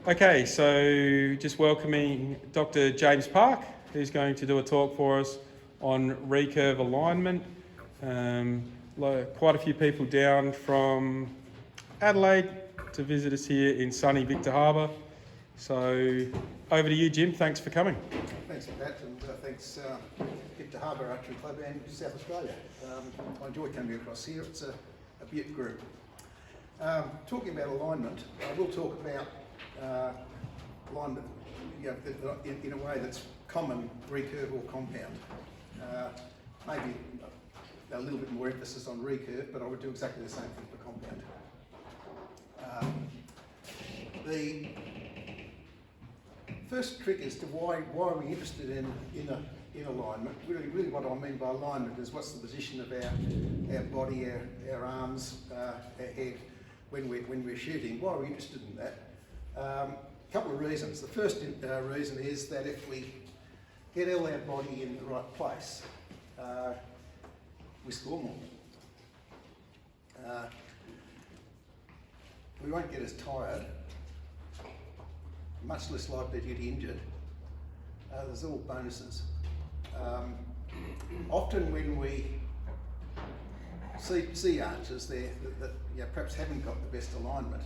Okay, so just welcoming Dr. James Park, who's going to do a talk for us on recurve alignment. Quite a few people down from Adelaide to visit us here in sunny Victor Harbour. So over to you, Jim. Thanks for coming. Thanks for that, and thanks Victor Harbour Archery Club and South Australia. I enjoy coming across here. It's a beaut group. Talking about alignment, I will talk about alignment in a way that's common, recurve or compound. Maybe a little bit more emphasis on recurve, but I would do exactly the same thing for compound. The first trick is to why are we interested in alignment. Really what I mean by alignment is what's the position of our body, our arms, our head when we're shooting. Why are we interested in that? A couple of reasons. The first reason is that if we get all our body in the right place, we score more. We won't get as tired, much less likely to get injured. There's all bonuses. Often when we see archers there that perhaps haven't got the best alignment,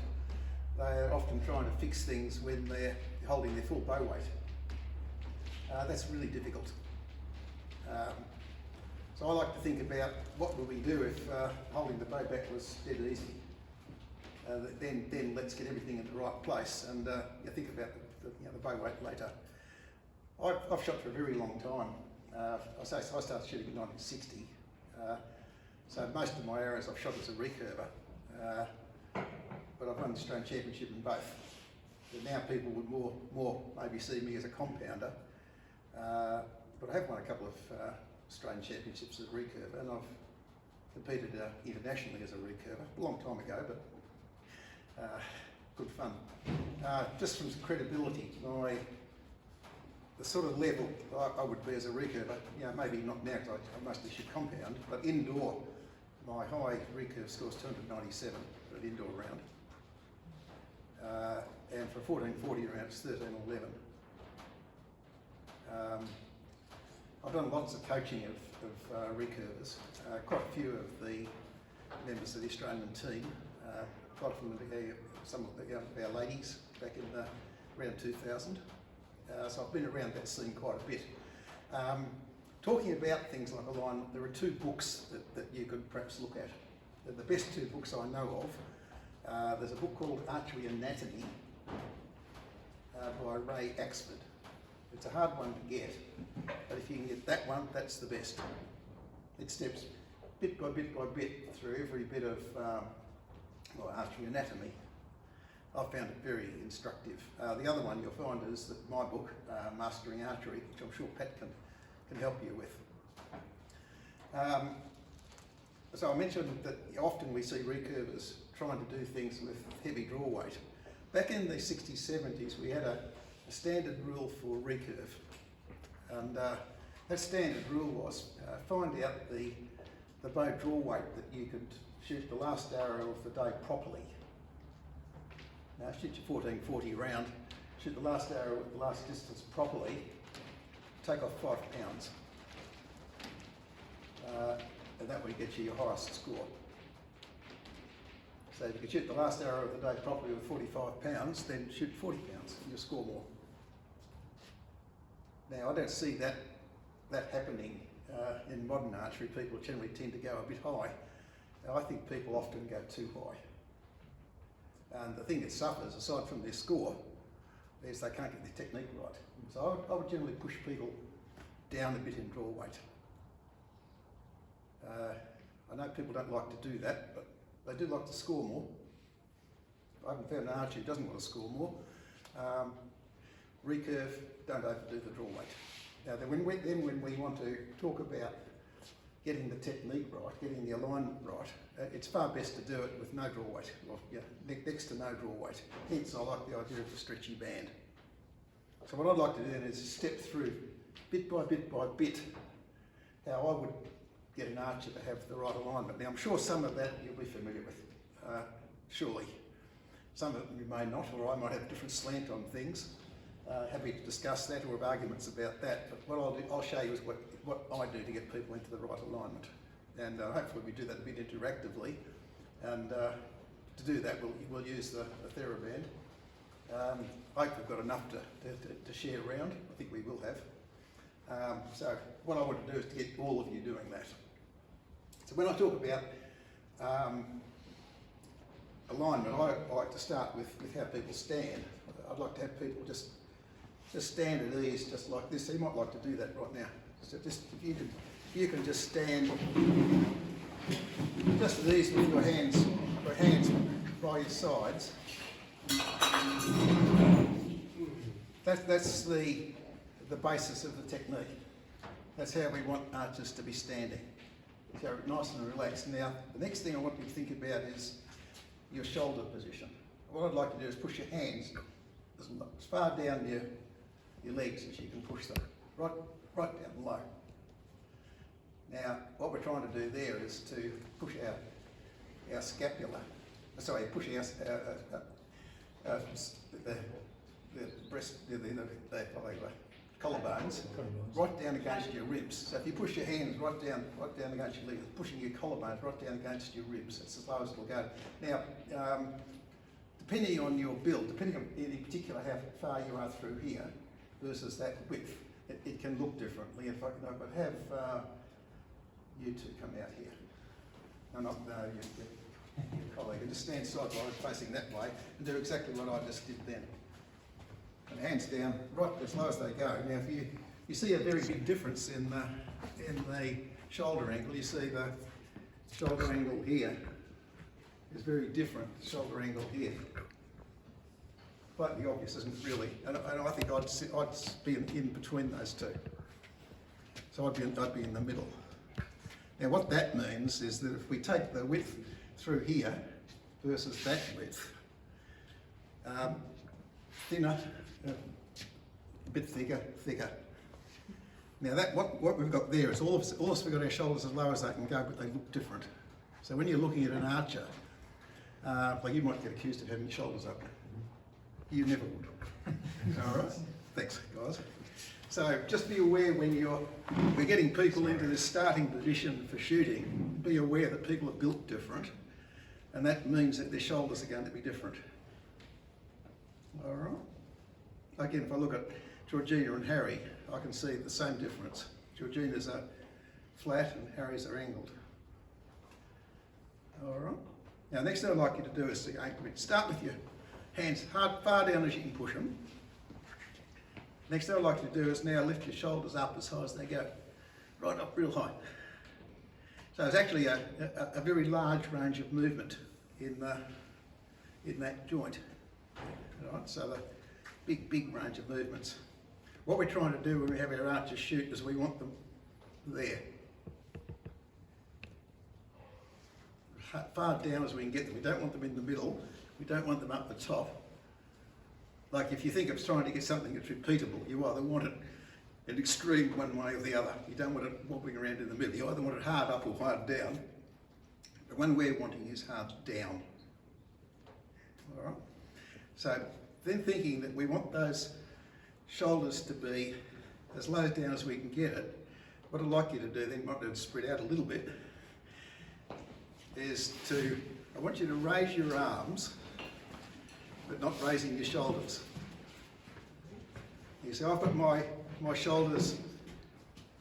they're often trying to fix things when they're holding their full bow weight. That's really difficult. So I like to think about what would we do if holding the bow back was dead easy. Then let's get everything in the right place and think about the bow weight later. I've shot for a very long time. I started shooting in 1960, so most of my arrows I've shot as a recurver, but I've won the Australian Championship in both. But now people would more maybe see me as a compounder, but I have won a couple of Australian Championships as a recurver, and I've competed internationally as a recurver a long time ago, but good fun. Just from credibility, the sort of level I would be as a recurver, maybe not now because I mostly shoot compound, but indoor, my high recurve score is 297 for an indoor round. And for 1440 round it's 1311. I've done lots of coaching of recurvers. Quite a few of the members of the Australian team, quite a few, some of our ladies back in around 2000. So I've been around that scene quite a bit. Talking about things like alignment, there are two books that you could perhaps look at. They're the best two books I know of. There's a book called Archery Anatomy by Ray Axford. It's a hard one to get, but if you can get that one, that's the best. It steps bit by bit through every bit of archery anatomy. I found it very instructive. The other one you'll find is my book, Mastering Archery, which I'm sure Pat can help you with. So I mentioned that often we see recurvers trying to do things with heavy draw weight. Back in the 60s, 70s, we had a standard rule for recurve. And that standard rule was find out the bow draw weight that you could shoot the last arrow of the day properly. Now shoot your 1440 round, shoot the last arrow at the last distance properly, take off 5 pounds. And that will get you your highest score. So if you can shoot the last arrow of the day properly with 45 pounds, then shoot 40 pounds and you'll score more. Now I don't see that happening in modern archery. People generally tend to go a bit high. Now, I think people often go too high. And the thing that suffers, aside from their score, is they can't get their technique right. So I would generally push people down a bit in draw weight. I know people don't like to do that, but they do like to score more. I haven't found an archer who doesn't want to score more. Recurve, don't overdo the draw weight. Now then when we want to talk about getting the technique right, getting the alignment right, it's far best to do it with no draw weight, or next to no draw weight. Hence I like the idea of the stretchy band. So what I'd like to do then is step through bit by bit how I would get an archer to have the right alignment. Now I'm sure some of that you'll be familiar with, surely. Some of it we may not, or I might have a different slant on things. Happy to discuss that or have arguments about that. But what I'll do, I'll show you is what I do to get people into the right alignment. And hopefully we do that a bit interactively. And to do that, we'll use the TheraBand. I hope we've got enough to share around. I think we will have. So what I want to do is to get all of you doing that. So when I talk about alignment, I like to start with how people stand. I'd like to have people just stand at ease, just like this. So you might like to do that right now. So just if you can just stand just at ease with your hands by your sides. That's the basis of the technique. That's how we want archers to be standing. So nice and relaxed. Now, the next thing I want you to think about is your shoulder position. What I'd like to do is push your hands as far down your legs as you can push them, right down below. Now, what we're trying to do there is to push our scapula. Sorry, push the breast, the collarbones right down against your ribs. So if you push your hands right down against your legs, pushing your collarbones right down against your ribs, that's as low as it'll go. Now, depending on your build, depending on in particular how far you are through here versus that width, it can look differently. If I could have you two come out here. No, not your colleague, and just stand side by side facing that way and do exactly what I just did then. And hands down, right as low as they go. Now, if you see a very big difference in the shoulder angle, you see the shoulder angle here is very different. The shoulder angle here, slightly obvious, isn't it really? And I think I'd be in between those two. So I'd be in the middle. Now, what that means is that if we take the width through here versus that width, thinner, a bit thicker. Now what we've got there is all of us we've got our shoulders as low as they can go, but they look different. So when you're looking at an archer, like you might get accused of having your shoulders up. You never would. All right. Thanks, guys. So just be aware when we're getting people into this starting position for shooting, be aware that people are built different, and that means that their shoulders are going to be different. All right. Again, if I look at Georgina and Harry, I can see the same difference. Georgina's are flat and Harry's are angled. All right. Now, next thing I'd like you to do is to start with your hands far down as you can push them. Next thing I'd like you to do is now lift your shoulders up as high as they go, right up real high. So it's actually a very large range of movement in that joint. All right, so the big range of movements. What we're trying to do when we have our archers shoot is we want them there. Far down as we can get them. We don't want them in the middle. We don't want them up the top. Like if you think of trying to get something that's repeatable, you either want it an extreme one way or the other. You don't want it wobbling around in the middle. You either want it hard up or hard down. The one we're wanting is hard down. All right. So then thinking that we want those shoulders to be as low down as we can get it, what I'd like you to do, then you might be able to spread out a little bit, is I want you to raise your arms, but not raising your shoulders. You see, I've got my shoulders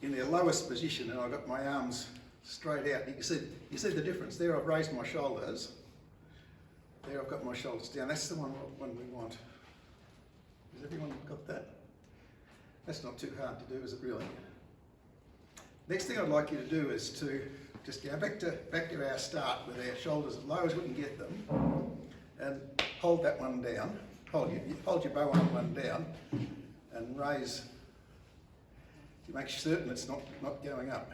in their lowest position and I've got my arms straight out. You see the difference there. I've raised my shoulders. There I've got my shoulders down. That's the one we want. Has everyone got that? That's not too hard to do, is it really? Next thing I'd like you to do is to just go back to our start with our shoulders as low as we can get them, and hold that one down. Hold your bow arm one down, and raise to make certain it's not going up.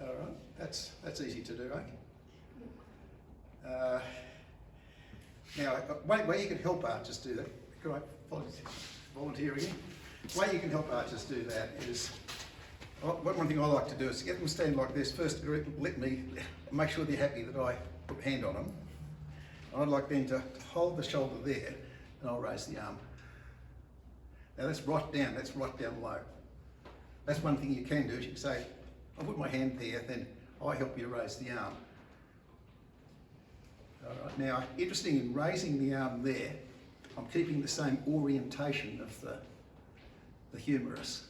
All right, that's easy to do, eh? Now, one way you can help archers do that. Can I volunteer again? The way you can help archers do that is, one thing I like to do is to get them stand like this. First, let me make sure they're happy that I put a hand on them. I'd like then to hold the shoulder there, and I'll raise the arm. Now that's right down low. That's one thing you can do, is you can say, I'll put my hand there, then I help you raise the arm. All right. Now, interesting in raising the arm there, I'm keeping the same orientation of the humerus.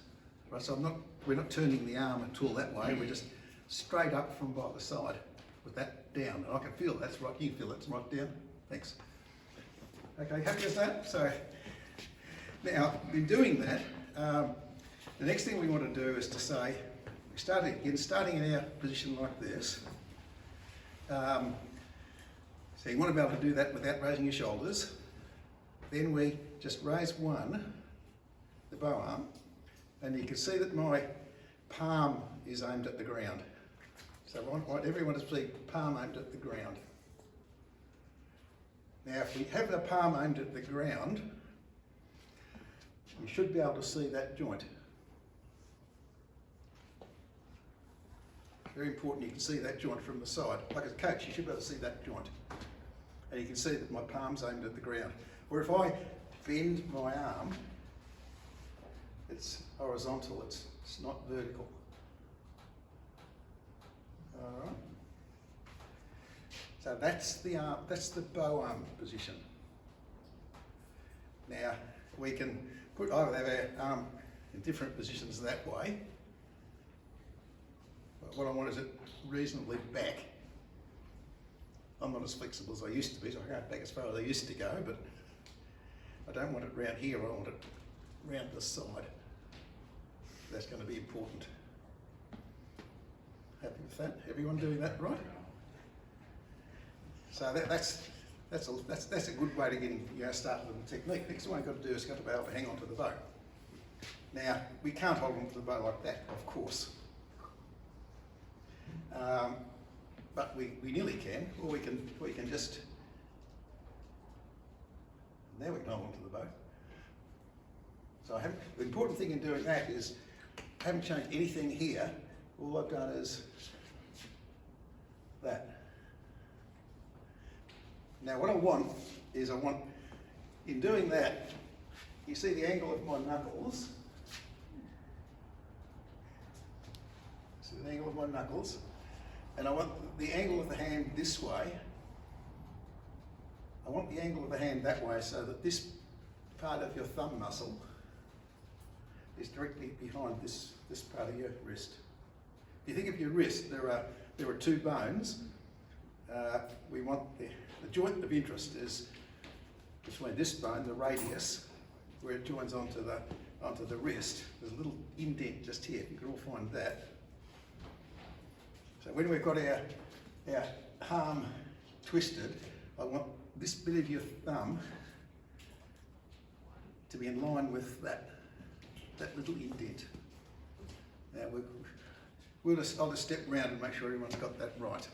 Right, so we're not turning the arm at all that way, we're just straight up from by the side with that down. And I can feel that's right, you can feel that's right down. Thanks. Okay, happy with that? So, now, in doing that, the next thing we want to do is to say, starting in our position like this. So you want to be able to do that without raising your shoulders. Then we just raise one, the bow arm, and you can see that my palm is aimed at the ground. So I want everyone to see palm aimed at the ground. Now if we have the palm aimed at the ground, you should be able to see that joint. Very important, you can see that joint from the side. Like as a coach, you should be able to see that joint. And you can see that my palm's aimed at the ground. Or if I bend my arm, it's horizontal, it's not vertical. All right. So that's the arm, that's the bow arm position. Now we can either have our arm in different positions that way. But what I want is it reasonably back. I'm not as flexible as I used to be, so I can't back as far as I used to go, but I don't want it round here, I want it round the side. That's going to be important. Happy with that? Everyone doing that right? So that's a good way to getting started with the technique. Next thing I've got to do is got to be able to hang on to the bow. Now, we can't hold on to the bow like that, of course. But we nearly can, or we can just, now we can hold on to the bow. So the important thing in doing that is, I haven't changed anything here, all I've done is that. Now what I want is, in doing that, you see the angle of my knuckles, and I want the angle of the hand this way. I want the angle of the hand that way so that this part of your thumb muscle is directly behind this part of your wrist. If you think of your wrist, there are two bones. We want the joint of interest is between this bone, the radius, where it joins onto the wrist. There's a little indent just here. You can all find that. So when we've got our palm twisted, I want this bit of your thumb to be in line with that little indent. Now I'll just step round and make sure everyone's got that right.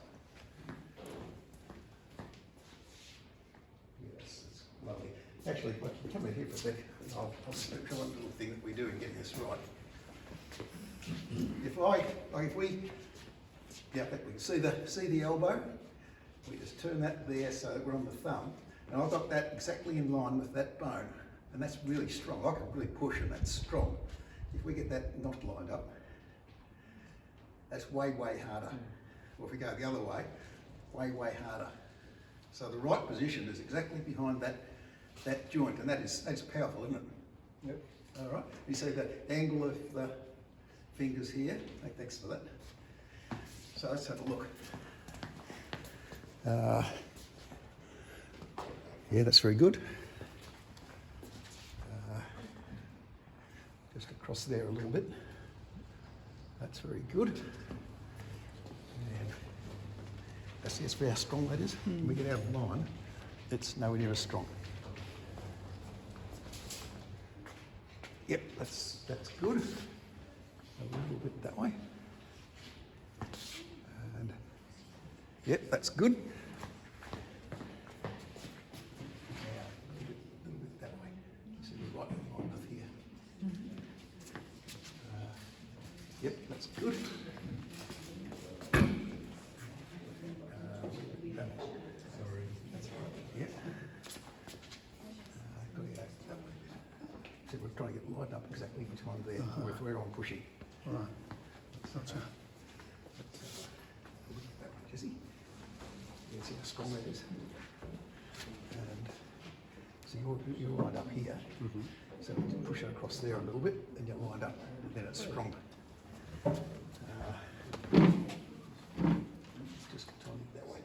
Yes, that's lovely. Actually, if I can come in here for a sec, I'll show one little thing that we do in getting this right. If we can see the elbow. We just turn that there so that we're on the thumb, and I've got that exactly in line with that bone, and that's really strong. I can really push, and that's strong. If we get that not lined up, that's way harder. Or if we go the other way, way harder. So the right position is exactly behind that joint, and that's powerful, isn't it? Yep. All right. You see the angle of the fingers here. Thanks for that. So let's have a look. Yeah, that's very good. Just across there a little bit. That's very good. And that's how strong that is. When we get out of line, it's nowhere near as strong. Yep, that's good. A little bit that way. And yep, that's good. A little bit that way. So we're right in line with here. Yep, that's good. Sorry. That's all right. So we're trying to get it lined up exactly behind there with where I'm pushing. Right. Gotcha. That one, Jesse. You can see how strong that is. And so you're lined up here. Mm-hmm. So we can push it across there a little bit, and you're lined up, and then it's strong. Just turn it that way.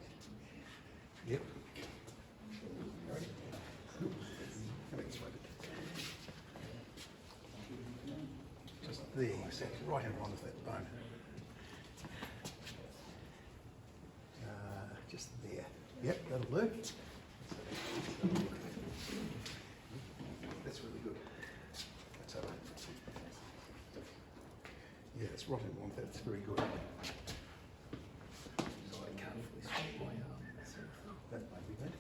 Yep. Ready? That's right. Just there, so right in line with that bone. Just there. Yep, that'll do. That's really good. That's over. Yeah, it's right in line. That's very good. So I can't really swap my arm. That may be good.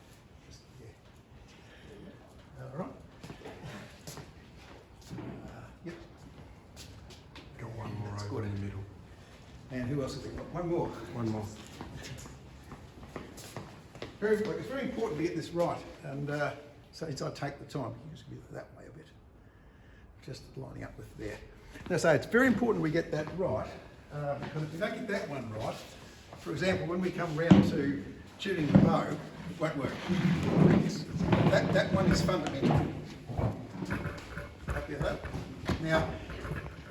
Just, yeah. All right. Yep. Got one more That's over good. in the middle. And who else have we got? One more. One more. It's very important to get this right, and so it's, I take the time. You just get it that way a bit, just lining up with there. Now, so it's very important we get that right, because if we don't get that one right, for example, when we come round to tuning the bow, it won't work. That one is fundamental. Happy with that? Now,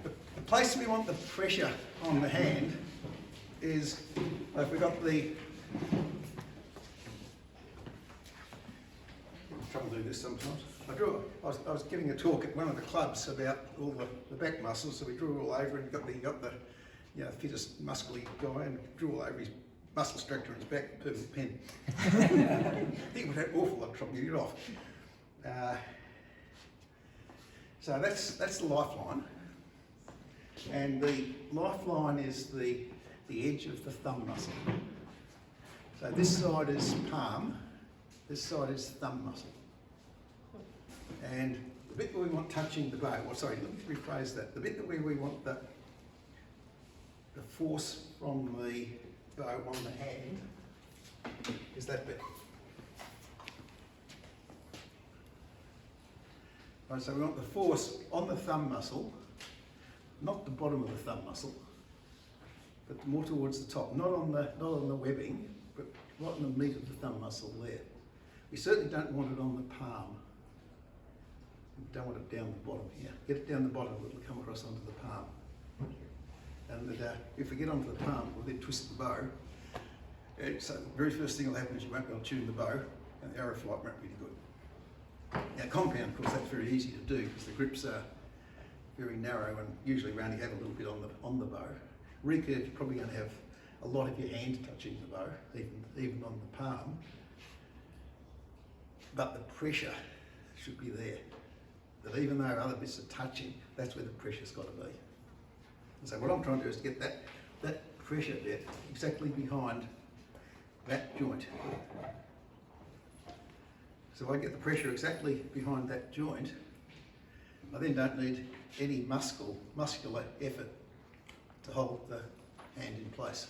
the place we want the pressure on the hand is, if we've got the trouble doing this sometimes. I was giving a talk at one of the clubs about all the back muscles, so we drew all over, and you got the fittest muscly guy, and drew all over his muscle structure in his back, perfect pen. I think we've had an awful lot of trouble getting it off. So that's the lifeline, and the lifeline is the edge of the thumb muscle. So this side is palm, this side is thumb muscle. And the bit where we want touching the bow, well, sorry, let me rephrase that. The bit where we want the force from the bow on the hand is that bit. Right, so we want the force on the thumb muscle, not the bottom of the thumb muscle, but more towards the top, not on the webbing, but right in the meat of the thumb muscle there. We certainly don't want it on the palm. We don't want it down the bottom here. Get it down the bottom, it'll come across onto the palm. And if we get onto the palm, we'll then twist the bow. So the very first thing that'll happen is you won't be able to tune the bow, and the arrow flight won't be really good. Now compound, of course, that's very easy to do because the grips are very narrow and usually we only have a little bit on the bow. Recurve, you're probably going to have a lot of your hand touching the bow, even on the palm. But the pressure should be there. That even though other bits are touching, that's where the pressure's got to be. And so what I'm trying to do is to get that pressure bit exactly behind that joint. So if I get the pressure exactly behind that joint, I then don't need any muscular effort to hold the hand in place.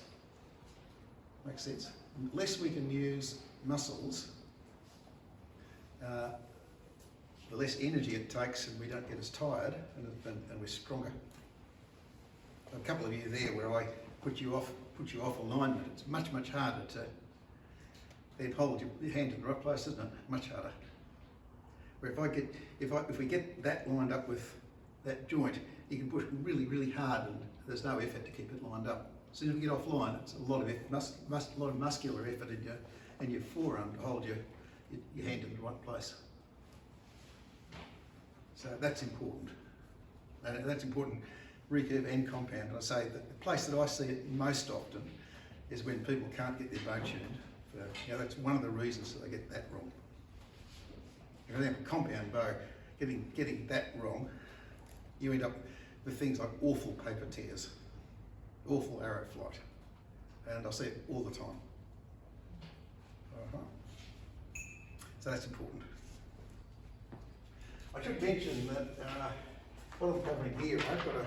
Makes sense? Unless we can use muscles, the less energy it takes and we don't get as tired and we're stronger. A couple of you there where I put you off alignment, it's much harder to then hold your hand in the right place, isn't it? Much harder. Where if we get that lined up with that joint, you can push really hard and there's no effort to keep it lined up. As soon as we get offline, it's a lot of effort, a lot of muscular effort in your forearm to hold your hand in the right place. So that's important. And that's important, recurve and compound. And I say that the place that I see it most often is when people can't get their bow tuned. That's one of the reasons that they get that wrong. If you have a compound bow, getting that wrong, you end up with things like awful paper tears, awful arrow flight, and I see it all the time. So that's important. I should mention that what I'm covering here, I've got a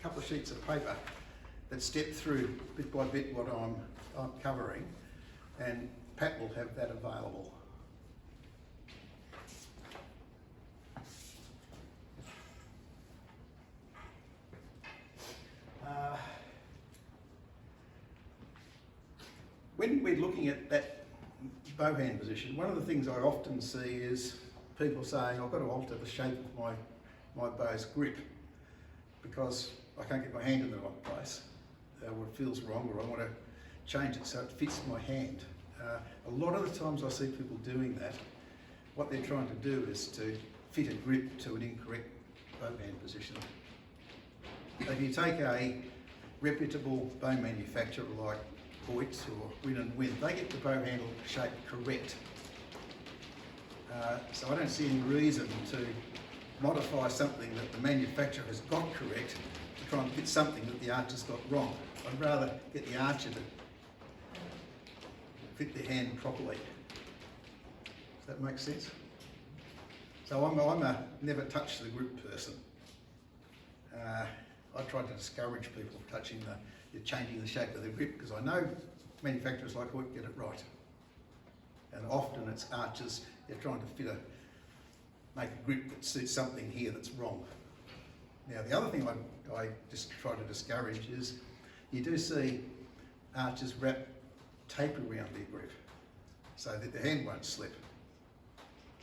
couple of sheets of paper that step through bit by bit what I'm covering, and Pat will have that available. when we're looking at that bow hand position, one of the things I often see is people saying, I've got to alter the shape of my bow's grip because I can't get my hand in the right place, or it feels wrong, or I want to change it so it fits my hand. A lot of the times I see people doing that, what they're trying to do is to fit a grip to an incorrect bow hand position. If you take a reputable bow manufacturer like Hoyt or Win & Win, they get the bow handle shape correct. So I don't see any reason to modify something that the manufacturer has got correct to try and fit something that the archer's got wrong. I'd rather get the archer to fit their hand properly. Does that make sense? So I'm a never touch the grip person. I try to discourage people from changing the shape of the grip because I know manufacturers like Hoyt get it right. And often it's archers, they're trying to make a grip that suits something here that's wrong. Now the other thing I just try to discourage is you do see archers wrap tape around their grip so that the hand won't slip.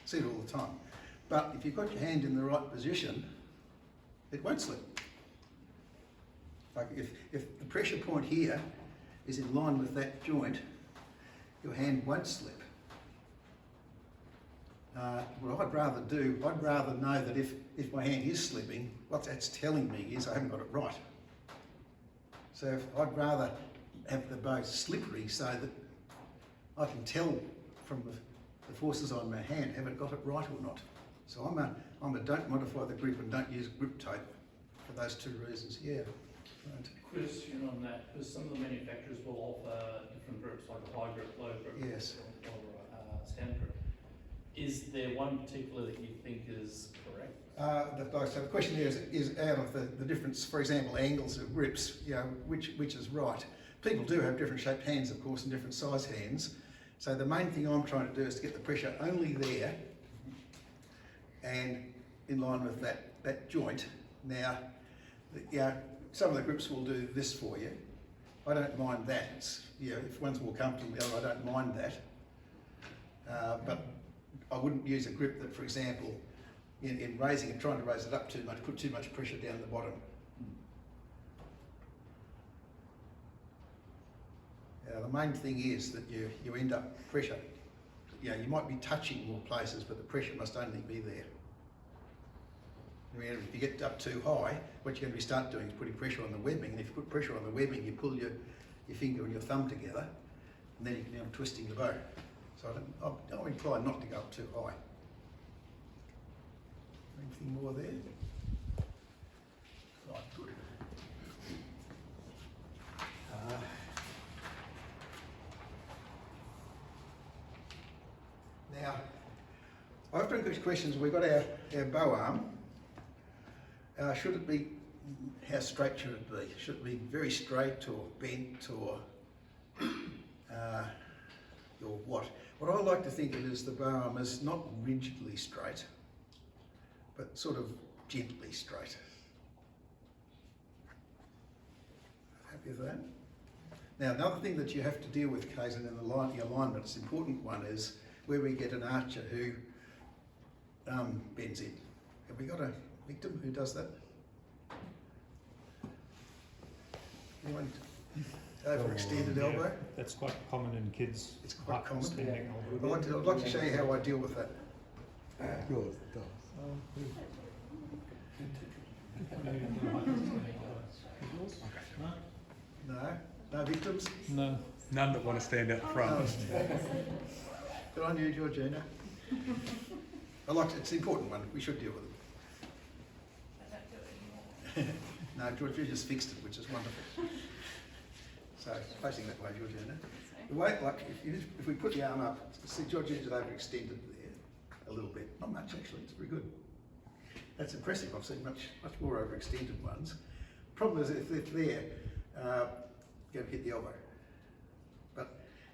See it all the time. But if you've got your hand in the right position, it won't slip. Like if the pressure point here is in line with that joint, your hand won't slip. What I'd rather do, I'd rather know that if my hand is slipping, what that's telling me is I haven't got it right. So I'd rather have the bow slippery so that I can tell from the forces on my hand, have it got it right or not. So I'm a don't modify the grip and don't use grip tape for those two reasons. Yeah. Right. Question on that, because some of the manufacturers will offer different grips, like a high grip, low grip, Yes. or standard grip. Is there one particular that you think is correct? So the question here is out of the difference, for example, angles of grips, you know, which is right. People do have different shaped hands, of course, and different size hands. So the main thing I'm trying to do is to get the pressure only there and in line with that joint. Now, some of the grips will do this for you. I don't mind that. If one's more comfortable than the other, I don't mind that. But I wouldn't use a grip that, for example, in raising it, trying to raise it up too much, put too much pressure down the bottom. The main thing is that you end up pressure. You might be touching more places, but the pressure must only be there. I mean, if you get up too high, what you're going to start doing is putting pressure on the webbing, and if you put pressure on the webbing, you pull your finger and your thumb together, and then you can end up twisting the bow. So I'm inclined not to go up too high. Anything more there? Right, good. Now, I often get questions, we've got our bow arm. Should it be, how straight should it be? Should it be very straight or bent or what? What I like to think of is the bow arm is not rigidly straight, but sort of gently straight. Happy with that? Now, another thing that you have to deal with, Kaizen, in the alignment, it's an important one, is where we get an archer who bends in. Have we got a victim who does that? Anyone overextended elbow? That's quite common in kids. It's quite common. Standing I'd like to show you how I deal with that. No victims? No. None that want to stand out front. Good on you, Georgina. It's an important one. We should deal with it. No, Georgina just fixed it, which is wonderful. So facing that way, Georgina. The way, if we put the arm up, see Georgina's overextended there a little bit. Not much actually. It's very good. That's impressive. I've seen much more overextended ones. Problem is if they're there, go hit the elbow. But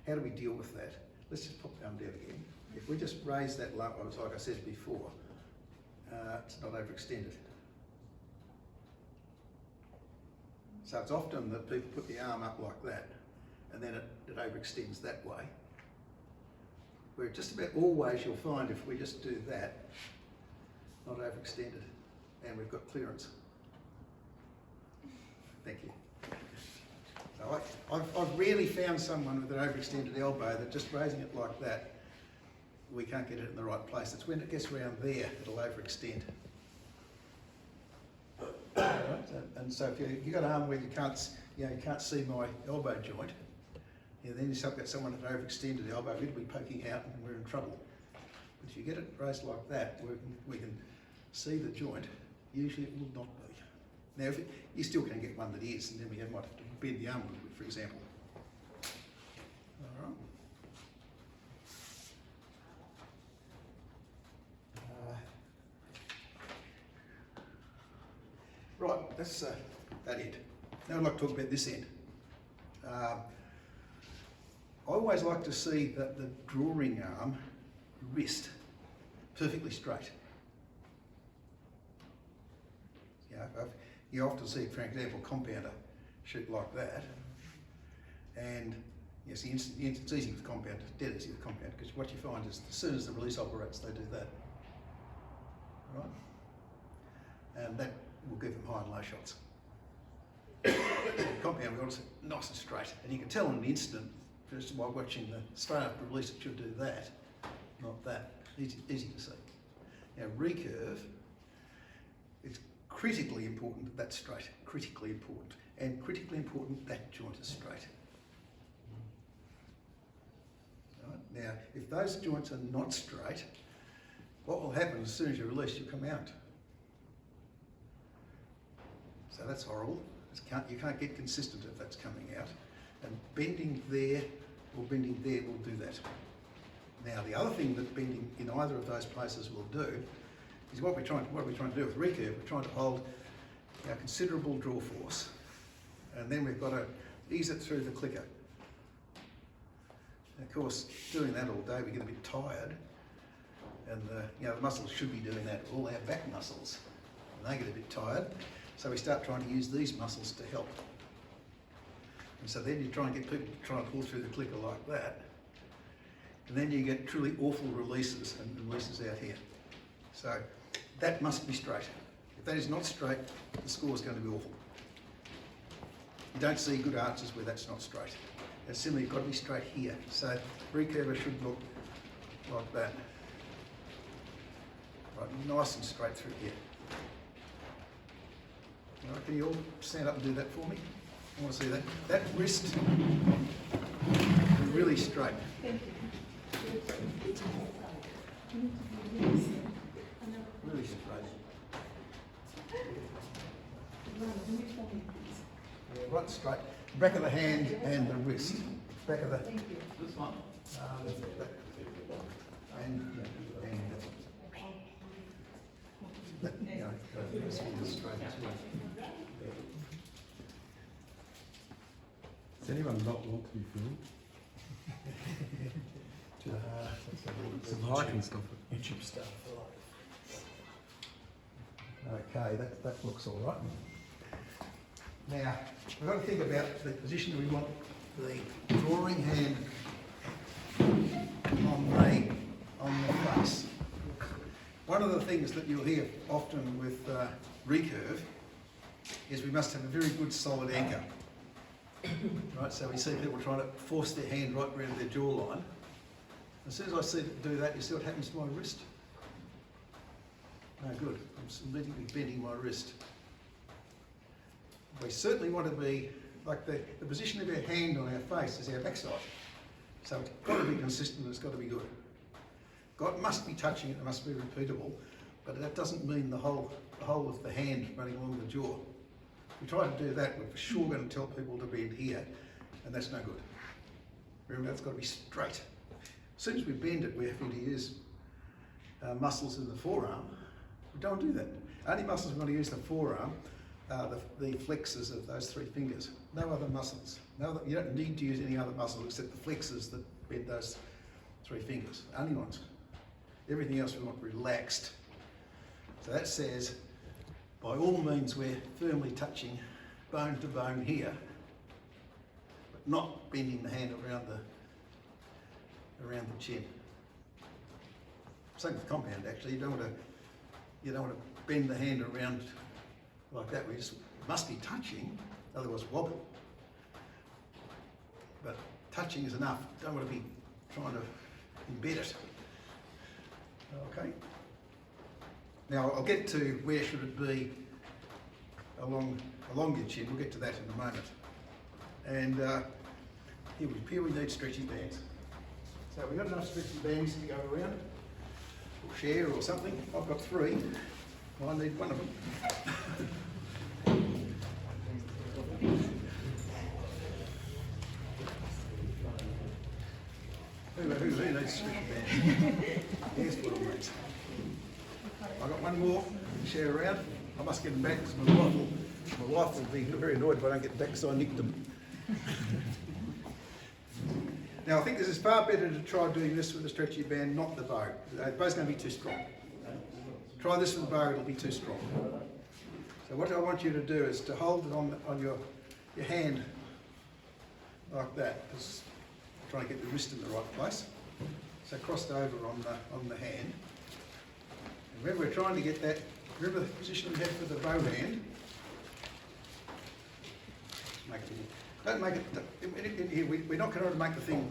how do we deal with that? Let's just pop the arm down again. If we just raise that low, like I said before, it's not overextended. So it's often that people put the arm up like that, and then it overextends that way. Where just about always you'll find if we just do that, not overextended, and we've got clearance. Thank you. So I've rarely found someone with an overextended elbow that just raising it like that, we can't get it in the right place. It's when it gets around there, it'll overextend. Right? And so if you've got an arm where you can't see my elbow joint, then you've got someone with an overextended elbow, it'll be poking out and we're in trouble. But if you get it raised like that, we can see the joint, usually it will not be. Now, you still can get one that is, and then we might have to bend the arm a little bit, for example. All right. Right, that's that end. Now I'd like to talk about this end. I always like to see that the drawing arm wrist perfectly straight. You often see, for example, compounder shoot like that, and yes, it's easy with compounder, dead easy with compounder, because what you find is as soon as the release operates, they do that, right? And that will give them high and low shots. Compound, we've got it nice and straight, and you can tell in an instant, just by watching the straight after release, it should do that, not that. Easy to see. Now, recurve, it's critically important that that's straight, critically important, and critically important that joint is straight. Right? Now, if those joints are not straight, what will happen as soon as you release, you come out. So that's horrible. You can't get consistent if that's coming out. And bending there or bending there will do that. Now, the other thing that bending in either of those places will do is what we're trying to do with recurve. We're trying to hold our considerable draw force, and then we've got to ease it through the clicker. And of course, doing that all day, we get a bit tired, and the muscles should be doing that. All our back muscles, and they get a bit tired. So we start trying to use these muscles to help. And so then you try and get people to try and pull through the clicker like that. And then you get truly awful releases and releases out here. So that must be straight. If that is not straight, the score is going to be awful. You don't see good arches where that's not straight. And similarly, you've got to be straight here. So recurve should look like that. Right, nice and straight through here. All right, can you all stand up and do that for me? I want to see that. That wrist is really straight. Really straight. Yeah, right straight. Back of the hand and the wrist. Back of the. This one. And that, straight as well. Does anyone not want to be filmed? I can stop it. YouTube stuff. Okay, that looks all right. Now, we've got to think about the position we want the drawing hand on the face. One of the things that you'll hear often with recurve is we must have a very good solid anchor. Right, so we see people trying to force their hand right around their jawline. As soon as I see them do that, you see what happens to my wrist? No good. I'm immediately bending my wrist. We certainly want to be, like the position of our hand on our face is our backside. So it's got to be consistent and it's got to be good. God must be touching it, it must be repeatable, but that doesn't mean the whole of the hand running along the jaw. If we try to do that, we're for sure going to tell people to bend here, and that's no good. Remember, that's got to be straight. As soon as we bend it, we're having to use muscles in the forearm. We don't do that. Only muscles we want to use in the forearm are the flexors of those three fingers. No other muscles. You don't need to use any other muscles except the flexors that bend those three fingers. Only ones. Everything else we want relaxed. So that says, by all means, we're firmly touching bone to bone here, but not bending the hand around the chin. Same with compound actually. You don't want to bend the hand around like that. We just must be touching, otherwise wobble. But touching is enough. Don't want to be trying to embed it. Okay. Now I'll get to where should it be along your chin. We'll get to that in a moment. And here we need stretchy bands. So we've got enough stretchy bands to go around, or share or something. I've got 3. Well, I need one of them. Who needs stretchy bands? Here's what I need. I've got one more to share around. I must get them back because my wife will be very annoyed if I don't get them back because I nicked them. Now I think this is far better to try doing this with a stretchy band, not the bow. The bow's going to be too strong. Try this with the bow, it'll be too strong. So what I want you to do is to hold it on your hand like that. Just trying to get the wrist in the right place. So crossed over on the hand. And remember, we're trying to get that. Remember the position we had for the bow hand. Don't make it. We're not going to make the thing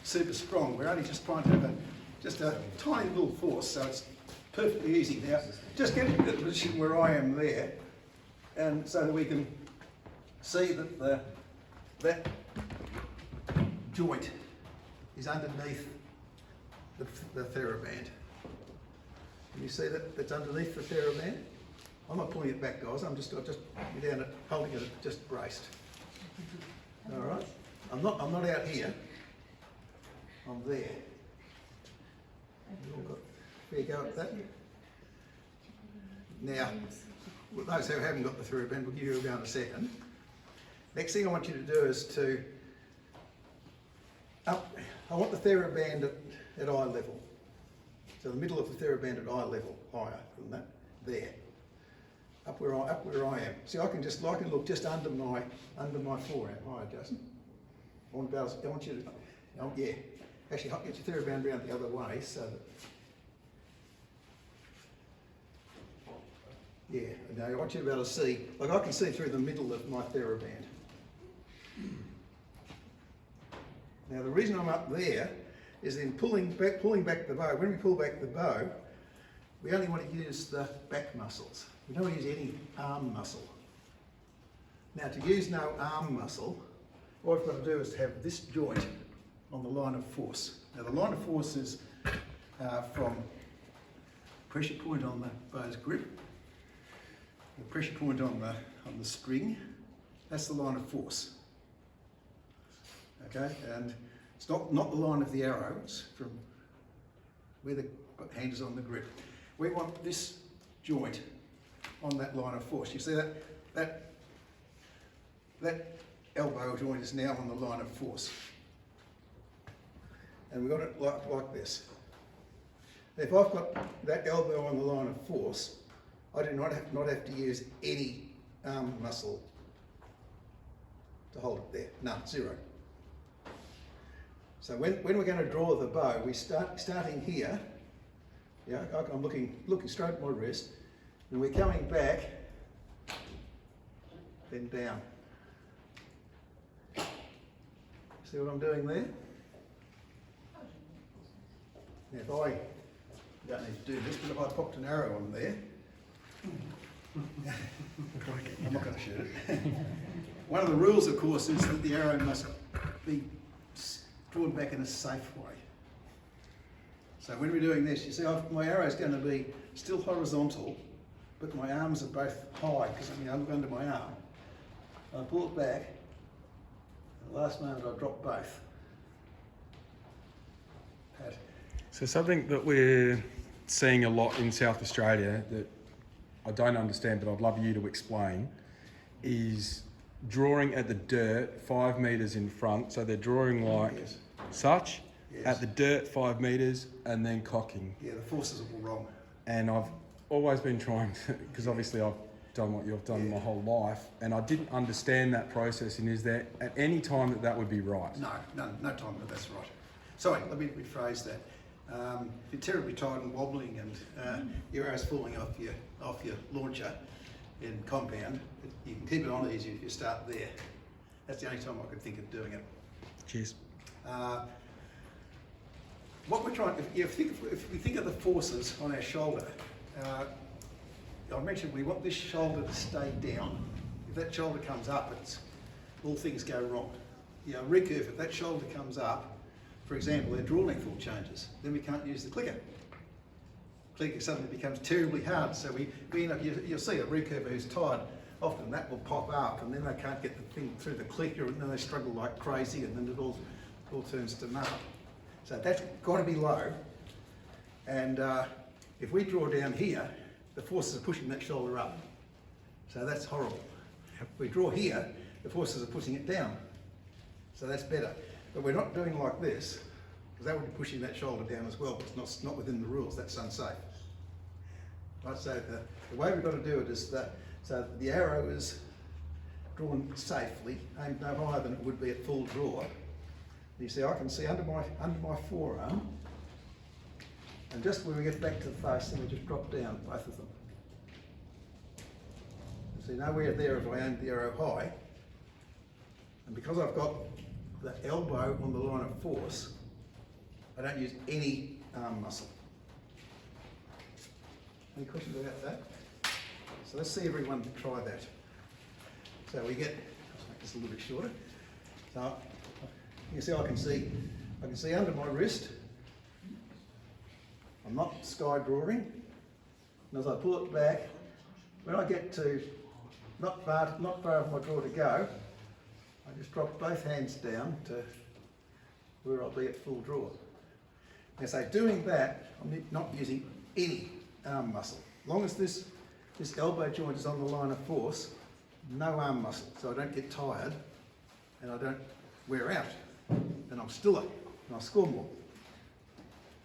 super strong. We're only just trying to have a tiny little force, so it's perfectly easy. Now, just get into the position where I am there, and so that we can see that that joint is underneath the TheraBand. Can you see that that's underneath the TheraBand? I'm not pulling it back, guys. I'm just down it, holding it just braced. All right. I'm not out here. I'm there. You all got fair go at that. Now, with those who haven't got the TheraBand, we'll give you a go in a second. Next thing I want you to do is I want the TheraBand at eye level. So the middle of the TheraBand at eye level, higher than that, there. Up where I am. See, I can look just under my forearm. Hi, Jason. I want you to, yeah. Actually, I'll get your TheraBand around the other way so that. Yeah. Now I want you to be able to see. Like I can see through the middle of my TheraBand. Now the reason I'm up there is then pulling back the bow. When we pull back the bow, we only want to use the back muscles. We don't want to use any arm muscle. Now to use no arm muscle, what I've got to do is to have this joint on the line of force. Now the line of force is from pressure point on the bow's grip, the pressure point on the string. That's the line of force. Okay, and it's not the line of the arrow. It's from where the hand is on the grip. We want this joint on that line of force. You see that elbow joint is now on the line of force. And we've got it like this. If I've got that elbow on the line of force, I do not have to use any arm muscle to hold it there. None, 0. So when we're going to draw the bow, we starting here. Yeah, I'm looking straight at my wrist, and we're coming back, then down. See what I'm doing there? Now if I don't need to do this, but if I popped an arrow on there, I'm not going to shoot it. One of the rules, of course, is that the arrow must be drawn back in a safe way. So when we're doing this, you see my arrow is going to be still horizontal, but my arms are both high because I look under my arm. I pull it back, at the last moment I drop both. So something that we're seeing a lot in South Australia that I don't understand, but I'd love you to explain, is drawing at the dirt 5 metres in front. So they're drawing like such, at the dirt 5 metres, and then cocking. Yeah, the forces are all wrong. And I've always been trying to, because obviously I've done what you've done my whole life, and I didn't understand that process. And is there at any time that would be right? No time that that's right. Sorry, let me rephrase that. If you're terribly tired and wobbling and your arrow's falling off your launcher in compound, you can keep it on easier if you start there. That's the only time I could think of doing it. Cheers. What we're trying, if we think of the forces on our shoulder, I mentioned we want this shoulder to stay down. If that shoulder comes up, all things go wrong. You know, recurve, if that shoulder comes up, for example, our draw length all changes. Then we can't use the clicker. Clicker suddenly becomes terribly hard. So we end up, you'll see a recurver who's tired, often that will pop up and then they can't get the thing through the clicker and then they struggle like crazy and then it all turns to null. So that's got to be low. And if we draw down here, the forces are pushing that shoulder up. So that's horrible. If we draw here, the forces are pushing it down. So that's better. But we're not doing like this, because that would be pushing that shoulder down as well, but it's not within the rules, that's unsafe. Right, so the way we've got to do it is that, so the arrow is drawn safely, aimed no higher than it would be at full draw. You see, I can see under my forearm, and just when we get back to the face, then we just drop down, both of them. See, nowhere there if I aim the arrow high, and because I've got the elbow on the line of force, I don't use any arm muscle. Any questions about that? So let's see everyone try that. So we get, let's make this a little bit shorter. So you see, I can see under my wrist. I'm not sky drawing. And as I pull it back, when I get to not far of my draw to go, I just drop both hands down to where I'll be at full draw. And so doing that, I'm not using any arm muscle. As long as this elbow joint is on the line of force, no arm muscle, so I don't get tired and I don't wear out, and I'm stiller and I score more.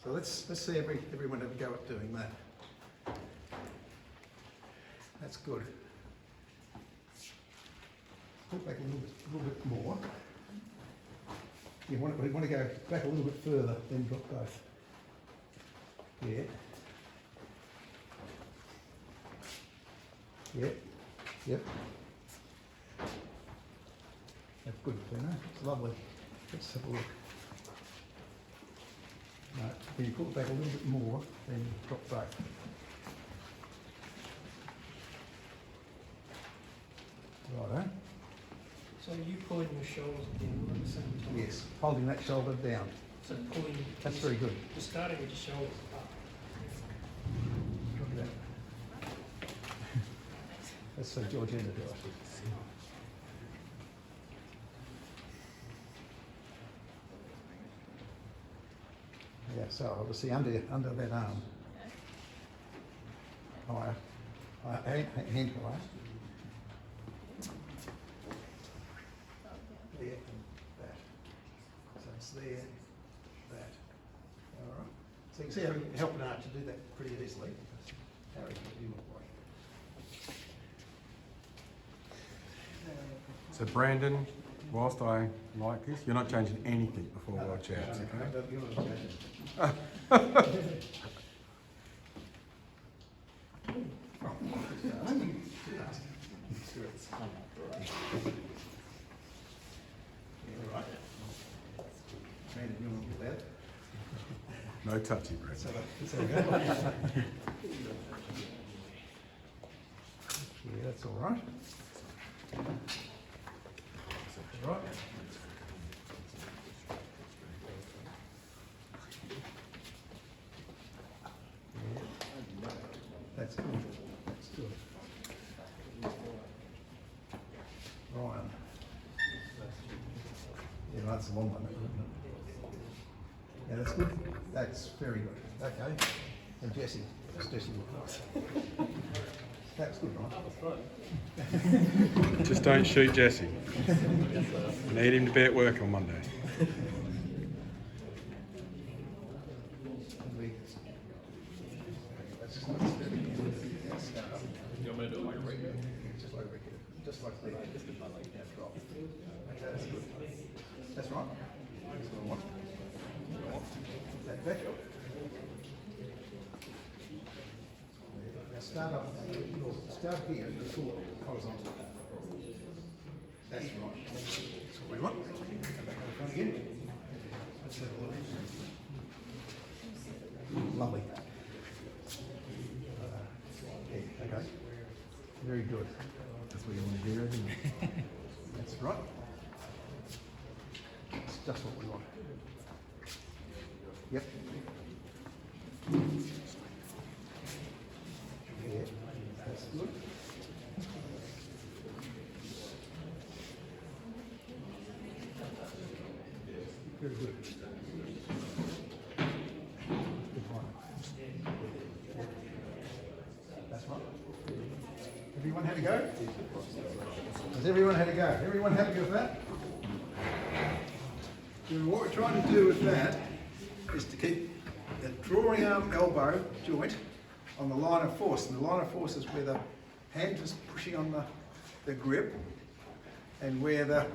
So let's see everyone have a go at doing that. That's good. Put back a little bit more. You want to go back a little bit further, then drop both. Yeah. Yep. Yep. That's good, Pino. It's lovely. Let's have a look. No, when you pull it back a little bit more, then drop both. Righto. So you pulling your shoulders down at the same time? Yes, holding that shoulder down. So pulling. That's very good. You're starting with your shoulders up. Look at that. Let's see Georgina do it. Yeah, so obviously under that arm. Higher. Hand higher. There and that. So it's there, that. All right. So you can see how we can help an archer do that pretty easily. Harry, what do you look like? So Brandon, whilst I like this, you're not changing anything before World Champs, okay? Brandon, you want to get that? No touchy, Brandon. Yeah, that's all right. All right. Yeah. That's good. That's good. Ryan. Yeah, that's a long one, isn't it? Yeah, that's good. That's very good. Okay. And Jesse. That's Jesse look nice. That's good, right? Just don't shoot Jesse. Need him to be at work on Monday. You want me Just like recurve. Just like the drop. Okay, that's good. That's right. That's what I want. That back. Now start here and pull it horizontal. That's right. That's what we want. Come back on the front again. Let's have a look. Lovely. Yeah, okay. Very good. That's what you want to do, isn't it? That's right. That's just what we want. Yep. Yeah, that's good. Very good. Good one. That's right. Everyone had a go? Has everyone had a go? Everyone happy with that? So what we're trying to do with that is to keep the drawing arm elbow joint on the line of force. And the line of force is where the hand is pushing on the grip and where the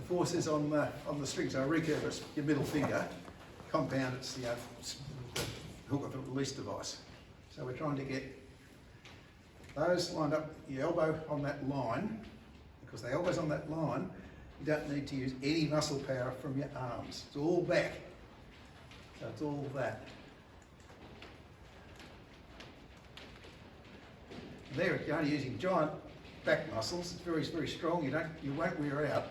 force is on the string. So recurve is your middle finger, compound it's the hook of the release device. So we're trying to get those lined up, your elbow on that line, because the elbow's on that line, you don't need to use any muscle power from your arms. It's all back. So it's all that. There, you're only using giant back muscles. It's very, very strong. You won't wear out.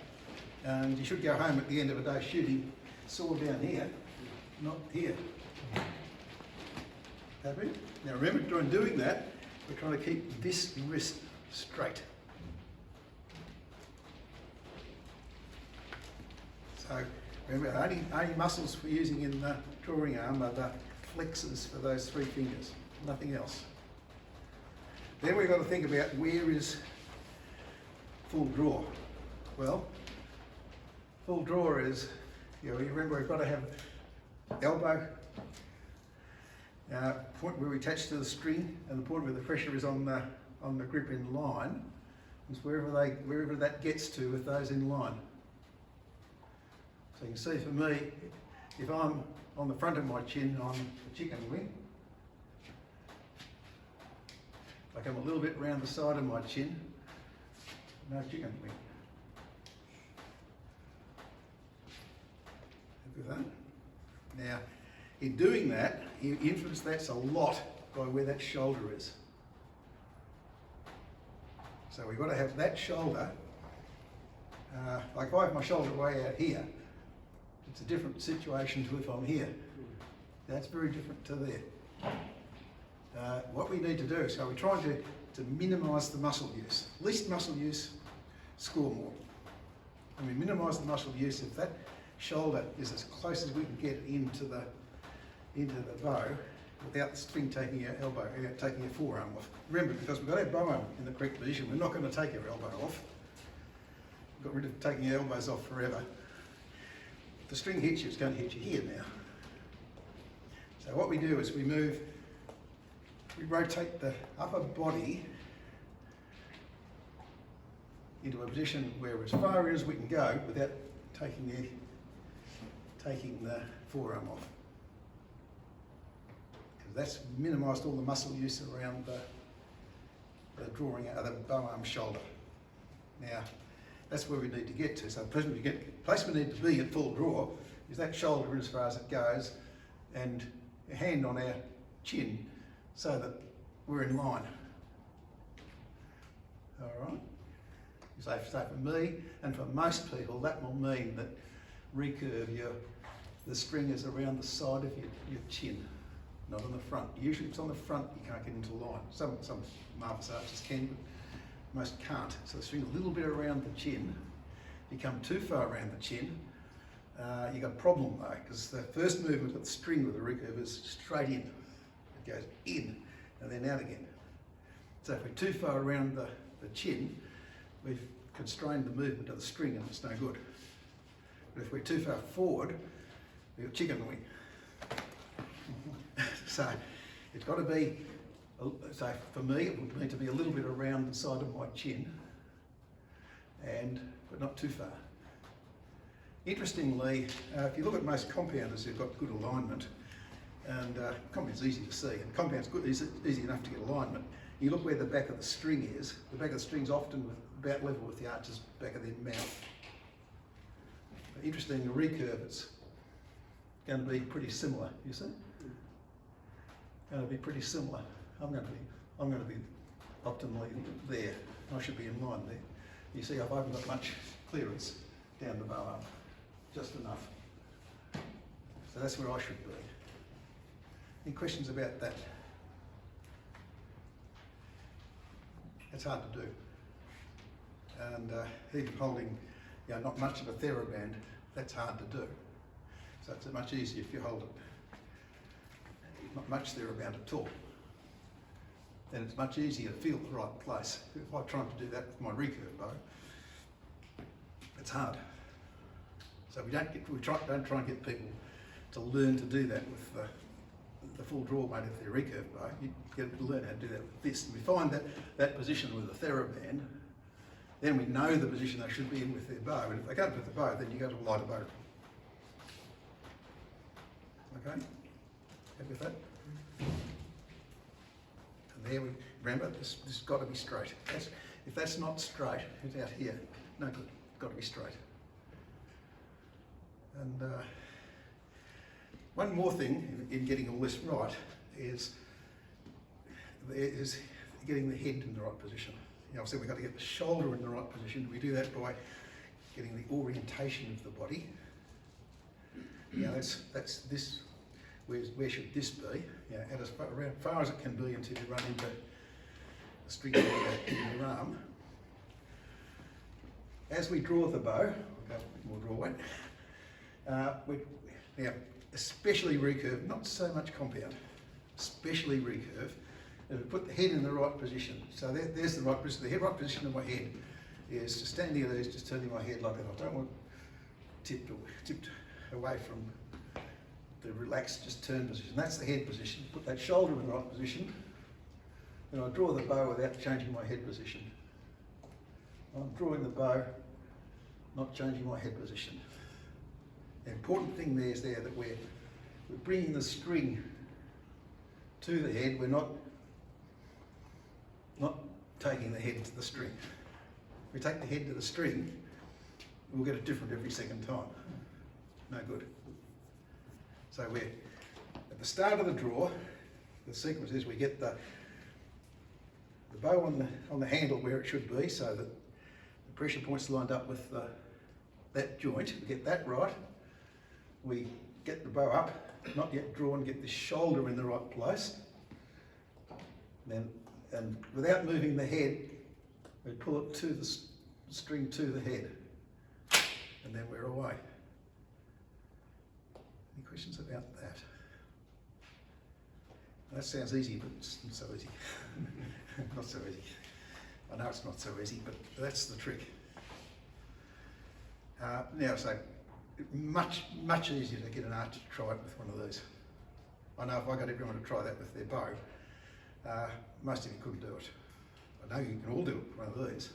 And you should go home at the end of a day shooting sword down here, not here. Happy? Now remember, during doing that, we're trying to keep this wrist straight. So remember, only muscles we're using in the drawing arm are the flexors for those three fingers, nothing else. Then we've got to think about where is full draw. Well, full draw is, you remember we've got to have elbow, point where we attach to the string, and the point where the pressure is on the grip in line, is wherever that gets to with those in line. So you can see for me, if I'm on the front of my chin on the chicken wing, I come a little bit round the side of my chin, no chicken wing. Happy with that? Now, in doing that, you influence that a lot by where that shoulder is. So we've got to have that shoulder, like if I have my shoulder way out here, it's a different situation to if I'm here. That's very different to there. What we need to do, so we're trying to minimise the muscle use. Least muscle use, score more. And we minimise the muscle use if that shoulder is as close as we can get into the bow without the string taking your elbow, taking your forearm off. Remember, because we've got our bow arm in the correct position, we're not going to take our elbow off. We've got rid of taking your elbows off forever. If the string hits you, it's going to hit you here now. So what we do is we rotate the upper body into a position where as far as we can go without taking the forearm off. Because that's minimised all the muscle use around the drawing out of the bow arm shoulder. Now, that's where we need to get to. So the place we need to be at full draw is that shoulder as far as it goes and a hand on our chin so that we're in line. All right? So for me and for most people, that will mean that recurve, the string is around the side of your chin, not on the front. Usually if it's on the front, you can't get into line. Some marvellous archers can, but most can't. So the string a little bit around the chin. If you come too far around the chin, you've got a problem though, because the first movement of the string with the recurve is straight in. It goes in and then out again. So if we're too far around the chin, we've constrained the movement of the string and it's no good. But if we're too far forward, we've got chicken wing. So it's got to be So for me, it would need to be a little bit around the side of my chin, but not too far. Interestingly, if you look at most compounders who've got good alignment, and compound's easy to see, and compound's good, easy enough to get alignment. You look where the back of the string is. The back of the string's often about level with the archer's back of their mouth. But interesting, the recurve, it's going to be pretty similar. You see, going to be pretty similar. I'm going to be optimally there. I should be in line there. You see, I haven't got much clearance down the bow arm, just enough. So that's where I should be. Any questions about that? It's hard to do. And even holding, not much of a TheraBand, that's hard to do. So it's much easier if you hold it, not much TheraBand at all. Then it's much easier to feel the right place. If I try to do that with my recurve bow, it's hard. So don't try and get people to learn to do that with the full draw mode of their recurve bow. You get to learn how to do that with this. And we find that position with the TheraBand, then we know the position they should be in with their bow. And if they can't put the bow, then you go to a lighter bow. Okay? Happy with that? And there we remember this has got to be straight. If that's not straight, it's out here. No good. It's got to be straight. And one more thing in getting all this right is getting the head in the right position. I said we've got to get the shoulder in the right position. We do that by getting the orientation of the body. That's this. Where should this be? At as far as it can be until you run into the string in your arm. As we draw the bow, we'll go a bit more draw weight. Now, especially recurve, not so much compound, especially recurve, and we put the head in the right position. So there's the right position. The right position of my head is just standing at ease, just turning my head like that. I don't want tipped away from the relaxed, just turn position. That's the head position. Put that shoulder in the right position, and I draw the bow without changing my head position. I'm drawing the bow, not changing my head position. The important thing there is that we're bringing the string to the head. We're not taking the head to the string. If we take the head to the string, we'll get it different every second time. No good. So we're at the start of the draw. The sequence is we get the bow on the handle where it should be, so that the pressure point's lined up with that joint. We get that right. We get the bow up, not yet drawn, get the shoulder in the right place. And without moving the head, we pull it to the string to the head, and then we're away. Any questions about that? That sounds easy, but it's not so easy. Not so easy. I know it's not so easy, but that's the trick. Now, so much easier to get an archer to try it with one of these. I know if I got everyone to try that with their bow, most of you couldn't do it. I know you can all do it with one of these.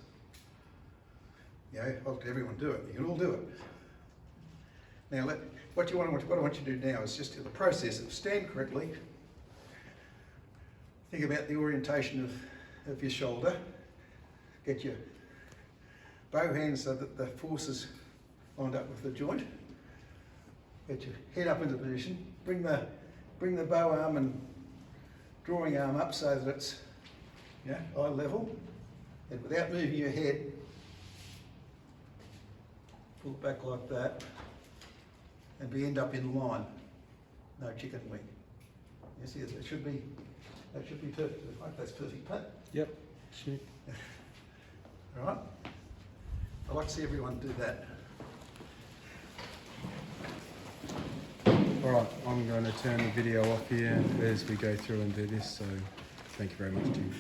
I'll let everyone do it. You can all do it. Now, what I want you to do now is just do the process of stand correctly. Think about the orientation of your shoulder. Get your bow hands so that the force is lined up with the joint. Get your head up into position. Bring the bow arm and drawing arm up so that it's eye level. And without moving your head, pull it back like that, and we end up in line. No chicken wing. You see, that should be perfect. I hope that's perfect, Pat. Yep. Shoot. All right. I'd like to see everyone do that. All right, I'm going to turn the video off here as we go through and do this, so thank you very much, Jim.